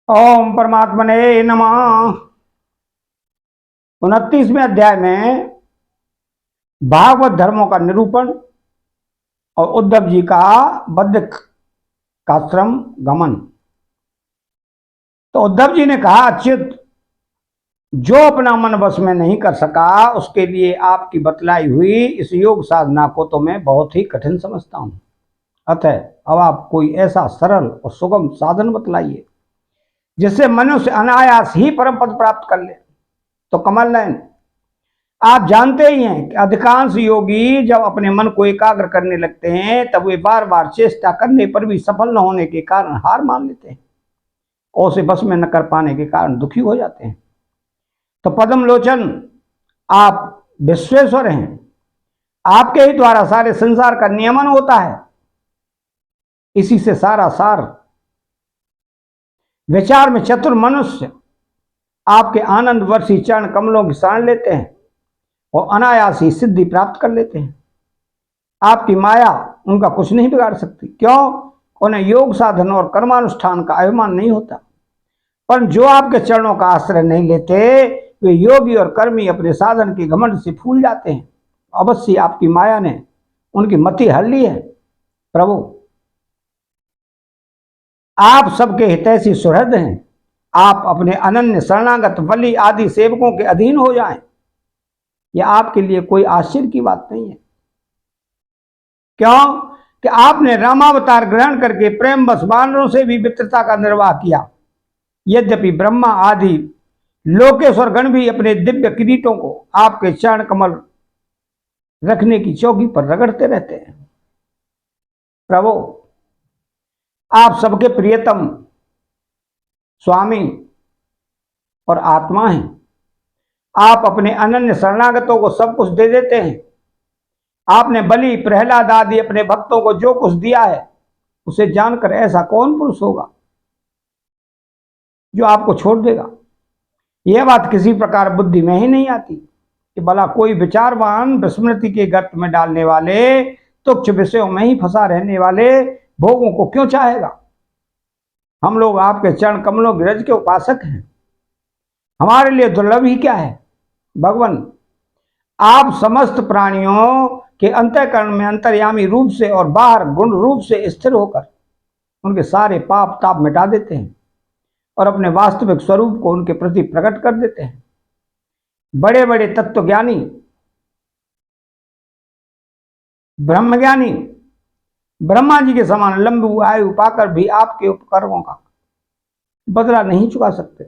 ओम परमात्मने नमः। 29वें अध्याय में भागवत धर्मों का निरूपण और उद्धव जी का बद्रिकाश्रम गमन। तो उद्धव जी ने कहा, अच्युत, जो अपना मन वश में नहीं कर सका उसके लिए आपकी बतलाई हुई इस योग साधना को तो मैं बहुत ही कठिन समझता हूं। अतः अब आप कोई ऐसा सरल और सुगम साधन बतलाइए जिससे मनुष्य अनायास ही परम पद प्राप्त कर ले। तो कमल नयन, आप जानते ही हैं कि अधिकांश योगी जब अपने मन को एकाग्र करने लगते हैं तब वे बार बार चेष्टा करने पर भी सफल न होने के कारण हार मान लेते हैं और उसे बस में न कर पाने के कारण दुखी हो जाते हैं। तो पद्म लोचन, आप विश्वेश्वर हैं, आपके ही द्वारा सारे संसार का नियमन होता है। इसी से सारा सार विचार में चतुर मनुष्य आपके आनंद वर्षी चरण कमलों की शरण लेते हैं और अनायास ही सिद्धि प्राप्त कर लेते हैं। आपकी माया उनका कुछ नहीं बिगाड़ सकती। क्यों? उन्हें योग साधन और कर्मानुष्ठान का अभिमान नहीं होता। पर जो आपके चरणों का आश्रय नहीं लेते वे योगी और कर्मी अपने साधन के घमंड से फूल जाते हैं। अवश्य आपकी माया ने उनकी मति हर ली है। प्रभु, आप सबके हितैषी सुहृद हैं। आप अपने अनन्य शरणागत बलि आदि सेवकों के अधीन हो जाएं, यह आपके लिए कोई आश्चर्य की बात नहीं है। क्यों कि आपने रामावतार ग्रहण करके प्रेम बस वानरों से भी मित्रता का निर्वाह किया। यद्यपि ब्रह्मा आदि लोकेश्वर गण भी अपने दिव्य किरीटों को आपके चरण कमल रखने की चौकी पर रगड़ते रहते हैं। प्रभु, आप सबके प्रियतम स्वामी और आत्मा हैं। आप अपने अनन्य शरणागतों को सब कुछ दे देते हैं। आपने बलि, प्रहलाद आदि अपने भक्तों को जो कुछ दिया है उसे जानकर ऐसा कौन पुरुष होगा जो आपको छोड़ देगा। यह बात किसी प्रकार बुद्धि में ही नहीं आती कि भला कोई विचारवान विस्मृति के गर्त में डालने वाले, तुच्छ विषयों में ही फंसा रहने वाले भोगों को क्यों चाहेगा। हम लोग आपके चरण कमलों की रज के उपासक हैं। हमारे लिए दुर्लभ ही क्या है। भगवान, आप समस्त प्राणियों के अंतःकरण में अंतर्यामी रूप से और बाहर गुण रूप से स्थिर होकर उनके सारे पाप ताप मिटा देते हैं और अपने वास्तविक स्वरूप को उनके प्रति प्रकट कर देते हैं। बड़े बड़े तत्वज्ञानी, ब्रह्मज्ञानी ब्रह्मा जी के समान लंबी आयु पाकर भी आपके उपकारों का बदला नहीं चुका सकते।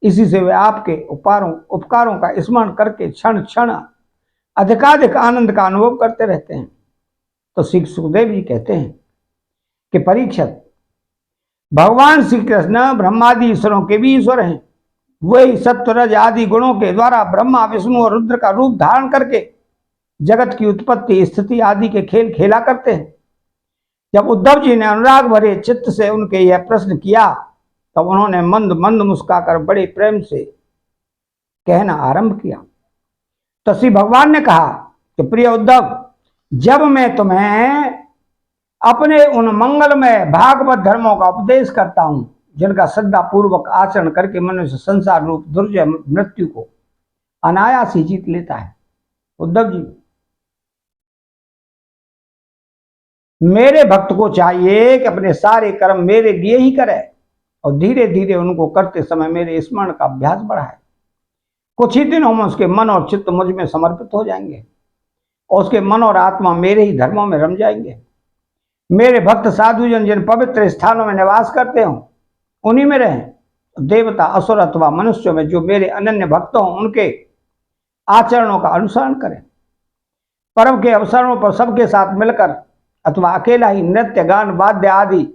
इसी से वे आपके उपकारों का स्मरण करके क्षण क्षण अधिकाधिक आनंद का अनुभव करते रहते हैं। तो श्री सुखदेव जी कहते हैं कि परीक्षित, भगवान श्री कृष्ण ब्रह्मादि ईश्वरों के भी ईश्वर हैं। वही सत्वरज आदि गुणों के द्वारा ब्रह्मा विष्णु और रुद्र का रूप धारण करके जगत की उत्पत्ति स्थिति आदि के खेल खेला करते हैं। जब उद्धव जी ने अनुराग भरे चित्त से उनके यह प्रश्न किया तब उन्होंने मंद मंद मुस्काकर बड़े प्रेम से कहना आरंभ किया। तो श्री भगवान ने कहा कि प्रिय उद्धव, जब मैं तुम्हें अपने उन मंगलमय भागवत धर्मों का उपदेश करता हूं जिनका श्रद्धा पूर्वक आचरण करके मनुष्य संसार रूप दुर्जय मृत्यु को अनायास ही जीत लेता है। उद्धव जी, मेरे भक्त को चाहिए कि अपने सारे कर्म मेरे लिए ही करे और धीरे धीरे उनको करते समय मेरे स्मरण का अभ्यास बढ़ाए। कुछ ही दिनों में उसके मन और चित्त मुझ में समर्पित हो जाएंगे और उसके मन और आत्मा मेरे ही धर्मों में रम जाएंगे। मेरे भक्त साधुजन जिन पवित्र स्थानों में निवास करते हों उन्हीं में रहें। देवता, असुर अथवा मनुष्यों में जो मेरे अनन्य भक्त हों उनके आचरणों का अनुसरण करें। पर्व के अवसरों पर सबके साथ मिलकर अथवा अकेला ही नृत्य गान वाद्य आदि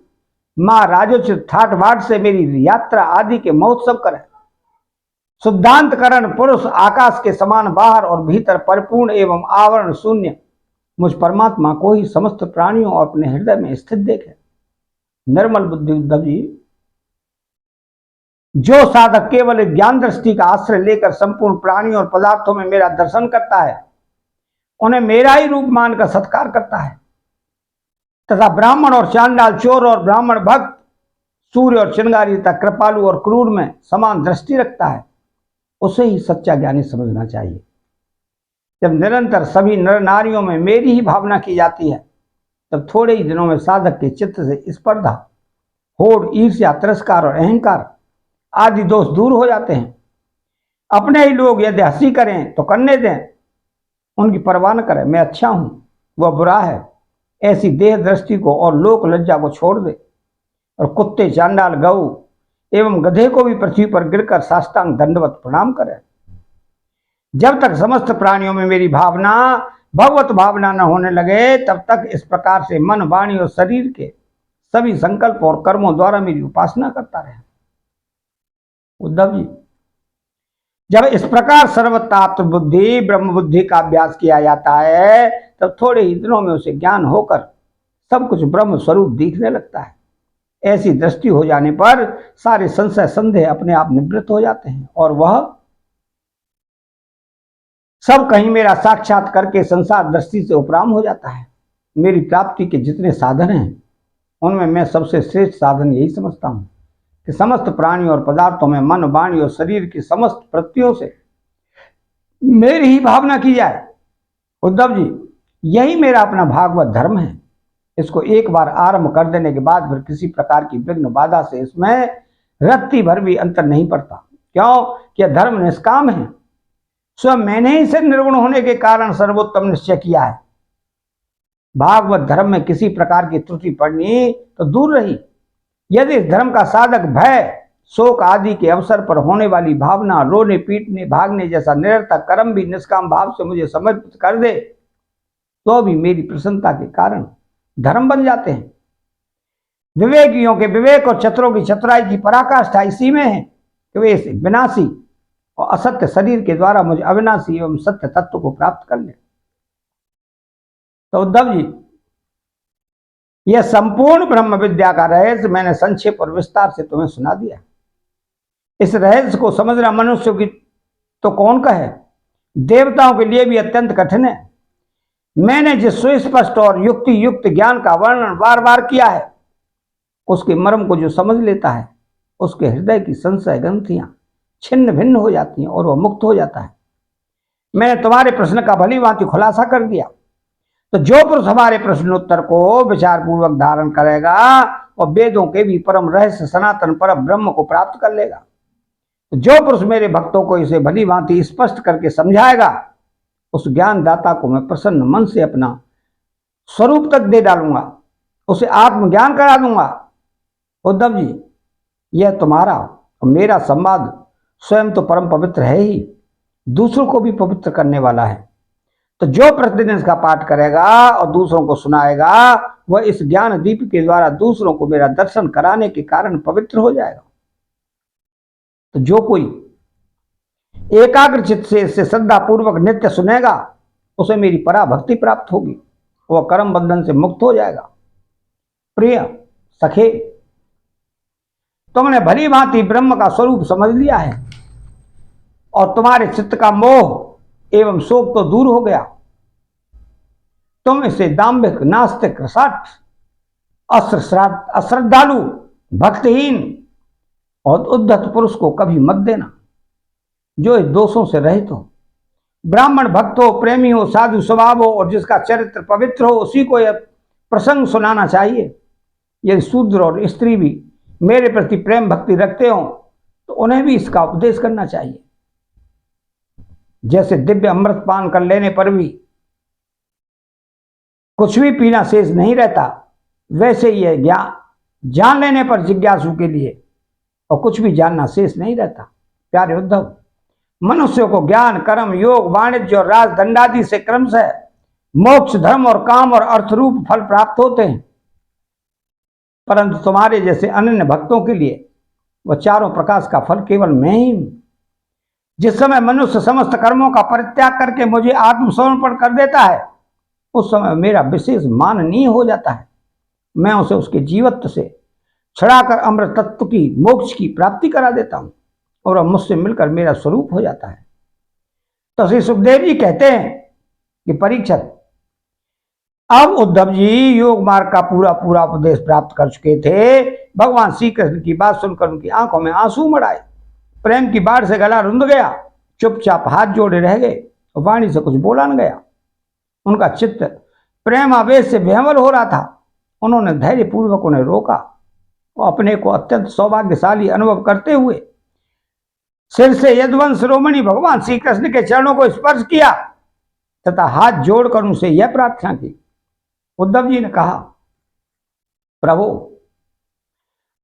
माँ राजोचित ठाट बाट से मेरी यात्रा आदि के महोत्सव करें। शुद्धांतकरण पुरुष आकाश के समान बाहर और भीतर परिपूर्ण एवं आवरण शून्य मुझ परमात्मा को ही समस्त प्राणियों और अपने हृदय में स्थित देखें। निर्मल बुद्धि उद्धव जी, जो साधक केवल ज्ञान दृष्टि का आश्रय लेकर संपूर्ण प्राणियों और पदार्थों में मेरा दर्शन करता है, उन्हें मेरा ही रूप मानकर सत्कार करता है तथा ब्राह्मण और चांडाल, चोर और ब्राह्मण भक्त सूर्य और चिंगारी तक कृपालु और क्रूर में समान दृष्टि रखता है, उसे ही सच्चा ज्ञानी समझना चाहिए। जब निरंतर सभी नर नारियों में मेरी ही भावना की जाती है, तब थोड़े ही दिनों में साधक के चित्त से स्पर्धा, होड़, ईर्ष्या, तिरस्कार और अहंकार आदि दोष दूर हो जाते हैं। अपने ही लोग यदि हंसी करें तो करने दें, उनकी परवाह न करें। मैं अच्छा हूं, वह बुरा है, ऐसी देह दृष्टि को और लोक लज्जा को छोड़ दे और कुत्ते, चांडाल, गऊ एवं गधे को भी पृथ्वी पर गिरकर साष्टांग दंडवत प्रणाम करें। जब तक समस्त प्राणियों में मेरी भावना, भगवत भावना न होने लगे, तब तक इस प्रकार से मन, वाणी और शरीर के सभी संकल्प और कर्मों द्वारा मेरी उपासना करता रहे। उद्धव जी, जब इस प्रकार सर्वतात्म बुद्धि, ब्रह्म बुद्धि का अभ्यास किया जाता है, तब थोड़े ही दिनों में उसे ज्ञान होकर सब कुछ ब्रह्म स्वरूप दिखने लगता है। ऐसी दृष्टि हो जाने पर सारे संशय, संदेह अपने आप निवृत्त हो जाते हैं और वह सब कहीं मेरा साक्षात करके संसार दृष्टि से उपराम हो जाता है। मेरी प्राप्ति के जितने साधन हैं, उनमें मैं सबसे श्रेष्ठ साधन यही समझता हूं कि समस्त प्राणियों और पदार्थों में मन, वाणी और शरीर की समस्त वृत्तियों से मेरी ही भावना की जाए। उद्धव जी, यही मेरा अपना भागवत धर्म है। इसको एक बार आरंभ कर देने के बाद फिर किसी प्रकार की विघ्न बाधा से इसमें रत्ती भर भी अंतर नहीं पड़ता। क्यों कि यह धर्म निष्काम है। स्वयं मैंने ही से निर्गुण होने के कारण सर्वोत्तम निश्चय किया है। भागवत धर्म में किसी प्रकार की त्रुटि पड़नी तो दूर रही, यदि इस धर्म का साधक भय, शोक आदि के अवसर पर होने वाली भावना, रोने, पीटने, भागने जैसा निरर्थक कर्म भी निष्काम भाव से मुझे समर्पित कर दे, तो भी मेरी प्रसन्नता के कारण धर्म बन जाते हैं। विवेकियों के विवेक और चतुरों की चतुराई की पराकाष्ठा इसी में है कि वे इस विनाशी और असत्य शरीर के द्वारा मुझे अविनाशी एवं सत्य तत्व को प्राप्त कर ले। तो उद्धव जी, यह संपूर्ण ब्रह्म विद्या का रहस्य मैंने संक्षेप और विस्तार से तुम्हें सुना दिया। इस रहस्य को समझना मनुष्य की तो कौन कहे, देवताओं के लिए भी अत्यंत कठिन है। मैंने जिस सुस्पष्ट और युक्ति युक्त ज्ञान का वर्णन बार बार किया है, उसके मर्म को जो समझ लेता है, उसके हृदय की संशय ग्रंथियां छिन्न भिन्न हो जाती हैं और वह मुक्त हो जाता है। मैंने तुम्हारे प्रश्न का भली भांति खुलासा कर दिया। तो जो पुरुष हमारे प्रश्नोत्तर को विचार पूर्वक धारण करेगा, और वेदों के भी परम रहस्य सनातन पर ब्रह्म को प्राप्त कर लेगा। तो जो पुरुष मेरे भक्तों को इसे भली भांति स्पष्ट करके समझाएगा, उस ज्ञानदाता को मैं प्रसन्न मन से अपना स्वरूप तक दे डालूंगा, उसे आत्मज्ञान करा दूंगा। उद्धव जी, यह तुम्हारा और मेरा संवाद स्वयं तो परम पवित्र है ही, दूसरों को भी पवित्र करने वाला है। तो जो प्रतिदिन इसका पाठ करेगा और दूसरों को सुनाएगा, वह इस ज्ञान दीप के द्वारा दूसरों को मेरा दर्शन कराने के कारण पवित्र हो जाएगा। तो जो कोई एकाग्र चित्त से इससे श्रद्धा पूर्वक नित्य सुनेगा, उसे मेरी पराभक्ति प्राप्त होगी, वह कर्म बंधन से मुक्त हो जाएगा। प्रिय सखे, तुमने भली भांति ब्रह्म का स्वरूप समझ लिया है और तुम्हारे चित्त का मोह एवं शोक तो दूर हो गया। तुम इसे दाम्भिक, नास्तिक, रसाट, अश्रद्धालु, भक्तिहीन और उद्धत पुरुष को कभी मत देना, जो इस दोषों से रहित हो, ब्राह्मण भक्त हो, प्रेमी हो, साधु स्वभाव हो और जिसका चरित्र पवित्र हो, उसी को यह प्रसंग सुनाना चाहिए। यदि शूद्र और स्त्री भी मेरे प्रति प्रेम भक्ति रखते हो, तो उन्हें भी इसका उपदेश करना चाहिए। जैसे दिव्य अमृत पान कर लेने पर भी कुछ भी पीना शेष नहीं रहता, वैसे ही यह ज्ञान जान लेने पर जिज्ञासु के लिए और कुछ भी जानना शेष नहीं रहता। प्यारे उद्धव, मनुष्यों को ज्ञान, कर्म, योग, वाणिज्य और राज दंडादि से क्रमशः मोक्ष, धर्म और काम और अर्थ रूप फल प्राप्त होते हैं, परंतु तुम्हारे जैसे अनन्य भक्तों के लिए वह चारों प्रकाश का फल केवल मैं ही हूं। जिस समय मनुष्य समस्त कर्मों का परित्याग करके मुझे आत्मसमर्पण कर देता है, उस समय मेरा विशेष माननीय हो जाता है। मैं उसे उसके जीवत्व से छड़ाकर अमृत तत्व की, मोक्ष की प्राप्ति करा देता हूं और वह मुझसे मिलकर मेरा स्वरूप हो जाता है। तो श्री सुखदेव जी कहते हैं कि परीक्षित, अब उद्धव जी योग मार्ग का पूरा पूरा उपदेश प्राप्त कर चुके थे। भगवान श्री कृष्ण की बात सुनकर उनकी आंखों में आंसू मड़ आए, प्रेम की बाढ़ से गला रुंध गया, चुपचाप हाथ जोड़े रह गए, वाणी से कुछ बोला न गया। उनका चित्त प्रेम आवेश से बेहमल हो रहा था। उन्होंने धैर्य पूर्वक उन्हें रोका और अपने को अत्यंत सौभाग्यशाली अनुभव करते हुए सिर से यदुवंश शिरोमणि भगवान श्री कृष्ण के चरणों को स्पर्श किया तथा हाथ जोड़कर उनसे यह प्रार्थना की। उद्धव जी ने कहा, प्रभु,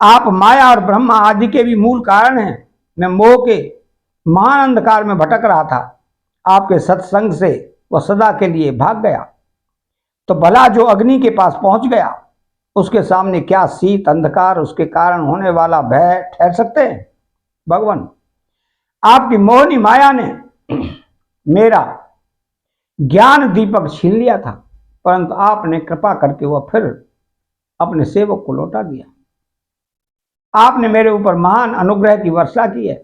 आप माया और ब्रह्मा आदि के भी मूल कारण हैं। मैं मोह के महान अंधकार में भटक रहा था, आपके सत्संग से वह सदा के लिए भाग गया तो भला जो अग्नि के पास पहुंच गया उसके सामने क्या शीत अंधकार उसके कारण होने वाला भय ठहर सकते हैं। भगवान, आपकी मोहनी माया ने मेरा ज्ञान दीपक छीन लिया था, परंतु आपने कृपा करके वह फिर अपने सेवक को लौटा दिया। आपने मेरे ऊपर महान अनुग्रह की वर्षा की है।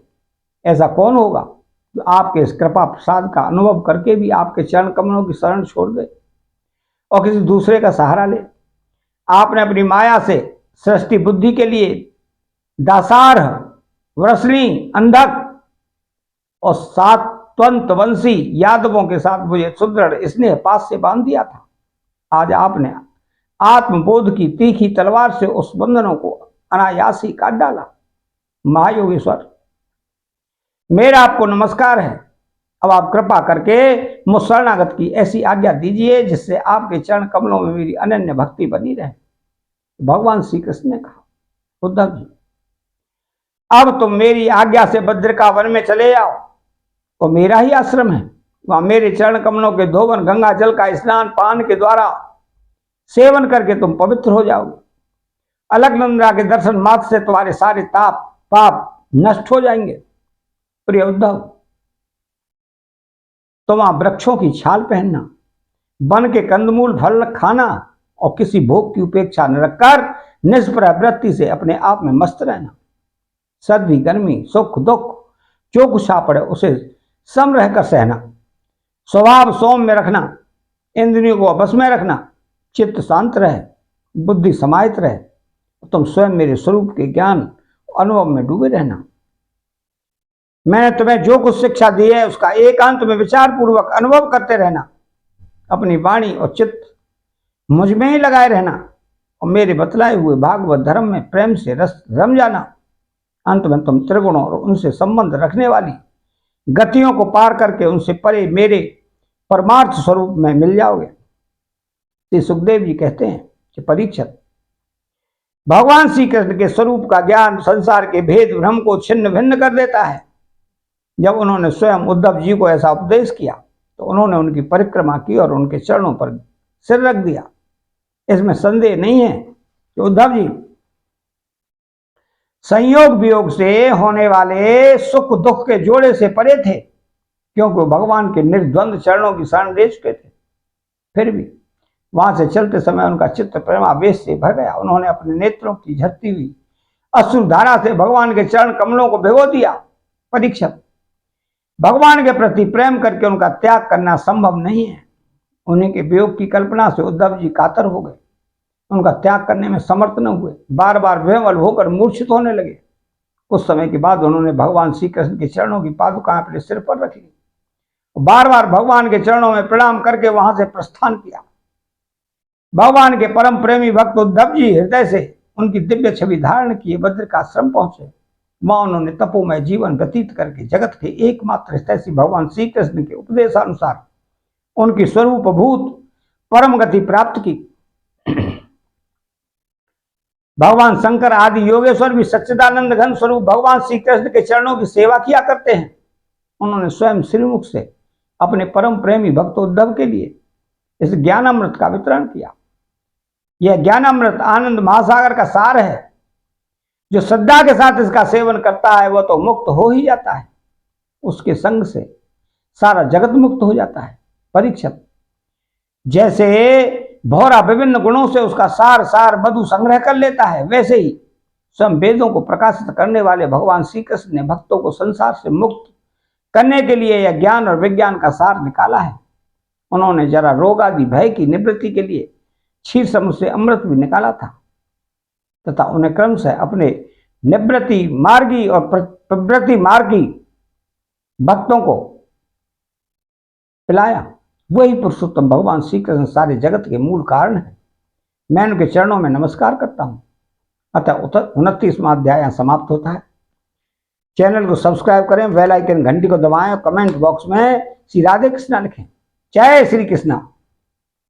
ऐसा कौन होगा जो आपके इस कृपा प्रसाद का अनुभव करके भी आपके चरण कमलों की शरण छोड़ दे और किसी दूसरे का सहारा ले। आपने अपनी माया से सृष्टि बुद्धि के लिए दासारह, वृषणी, अंधक और सात्वंत वंशी यादवों के साथ मुझे सुदृढ़ स्नेह पास से बांध दिया था। आज आपने आत्मबोध की तीखी तलवार से उस बंधनों को अनायास ही काट डाला। महायोगेश्वर, मेरा आपको नमस्कार है। अब आप कृपा करके मुझ शरणागत की ऐसी आज्ञा दीजिए जिससे आपके चरण कमलों में मेरी अनन्य भक्ति बनी रहे। भगवान श्री कृष्ण ने कहा, उद्धव जी, अब तुम मेरी आज्ञा से बद्रिका वन में चले जाओ। वो मेरा ही आश्रम है, वहां मेरे चरण कमलों के धोवन गंगा जल का स्नान पान के द्वारा सेवन करके तुम पवित्र हो जाओगे। अलकनंदा के दर्शन मात्र से तुम्हारे सारे ताप पाप नष्ट हो जाएंगे। प्रिय उद्धव, तो वहां वृक्षों की छाल पहनना, वन के कंदमूल फल खाना और किसी भोग की उपेक्षा न रखकर निष्प्रह वृत्ति से अपने आप में मस्त रहना। सर्दी गर्मी सुख दुख जो कुछ आ पड़े उसे सम रहकर सहना। स्वभाव सौम्य में रखना, इंद्रियों को बस में रखना, चित्त शांत रहे, बुद्धि समाहित रहे। तुम स्वयं मेरे स्वरूप के ज्ञान अनुभव में डूबे रहना। मैंने तुम्हें जो कुछ शिक्षा दी है उसका एकांत में विचार पूर्वक अनुभव करते रहना। अपनी वाणी और चित्त मुझ में ही लगाए रहना और मेरे बतलाए हुए भागवत धर्म में प्रेम से रस रम जाना। अंत में तुम त्रिगुणों और उनसे संबंध रखने वाली गतियों को पार करके उनसे परे मेरे परमार्थ स्वरूप में मिल जाओगे। श्री सुखदेव जी कहते हैं कि परीक्षित, भगवान श्री कृष्ण के स्वरूप का ज्ञान संसार के भेद भ्रम को छिन्न भिन्न कर देता है। जब उन्होंने स्वयं उद्धव जी को ऐसा उपदेश किया तो उन्होंने उनकी परिक्रमा की और उनके चरणों पर सिर रख दिया। इसमें संदेह नहीं है कि उद्धव जी संयोग वियोग से होने वाले सुख दुख के जोड़े से परे थे, क्योंकि वो भगवान के निर्द्वंद चरणों की शरण ले चुके थे। फिर भी वहां से चलते समय उनका चित्त प्रेमावेश से भर गया। उन्होंने अपने नेत्रों की झरती हुई अश्रुधारा से भगवान के चरण कमलों को भिगो दिया। परीक्षित, भगवान के प्रति प्रेम करके उनका त्याग करना संभव नहीं है। उन्हीं के वियोग की कल्पना से उद्धव जी कातर हो गए, उनका त्याग करने में समर्थ न हुए, बार बार विह्वल होकर मूर्छित होने लगे। कुछ समय के बाद उन्होंने भगवान श्री कृष्ण के चरणों की पादुकाएं अपने सिर पर रख ली, बार बार भगवान के चरणों में प्रणाम करके वहां से प्रस्थान किया। भगवान के परम प्रेमी भक्त उद्धव जी हृदय से उनकी दिव्य छवि धारण किए बद्रिकाश्रम पहुंचे। वहां उन्होंने तपोमय जीवन व्यतीत करके जगत के एकमात्र हितैषी भगवान श्री कृष्ण के उपदेशानुसार उनकी स्वरूप भूत परम गति प्राप्त की। भगवान शंकर आदि योगेश्वर भी सच्चिदानंद घन स्वरूप भगवान श्री कृष्ण के चरणों की सेवा किया करते हैं। उन्होंने स्वयं श्रीमुख से अपने परम प्रेमी भक्त उद्धव के लिए इस ज्ञानामृत का वितरण किया। यह ज्ञानामृत आनंद महासागर का सार है। जो श्रद्धा के साथ इसका सेवन करता है वह तो मुक्त हो ही जाता है, उसके संग से सारा जगत मुक्त हो जाता है। परीक्षित, जैसे भौरा विभिन्न गुणों से उसका सार सार मधु संग्रह कर लेता है, वैसे ही स्वयं वेदों को प्रकाशित करने वाले भगवान श्री कृष्ण ने भक्तों को संसार से मुक्त करने के लिए यह ज्ञान और विज्ञान का सार निकाला है। उन्होंने जरा रोग आदि भय की निवृत्ति के लिए क्षीर समुद्र से अमृत भी निकाला था तथा उन्हें क्रमशः अपने निवृत्ति मार्गी और प्रवृत्ति मार्गी भक्तों को पिलाया। वही पुरुषोत्तम भगवान श्री कृष्ण सारे जगत के मूल कारण है। मैं उनके चरणों में नमस्कार करता हूं। अतः 29वां अध्याय समाप्त होता है। चैनल को सब्सक्राइब करें, बेल आइकन घंटी को दबाएं और कमेंट बॉक्स में श्री राधे कृष्णा लिखें। जय श्री कृष्णा।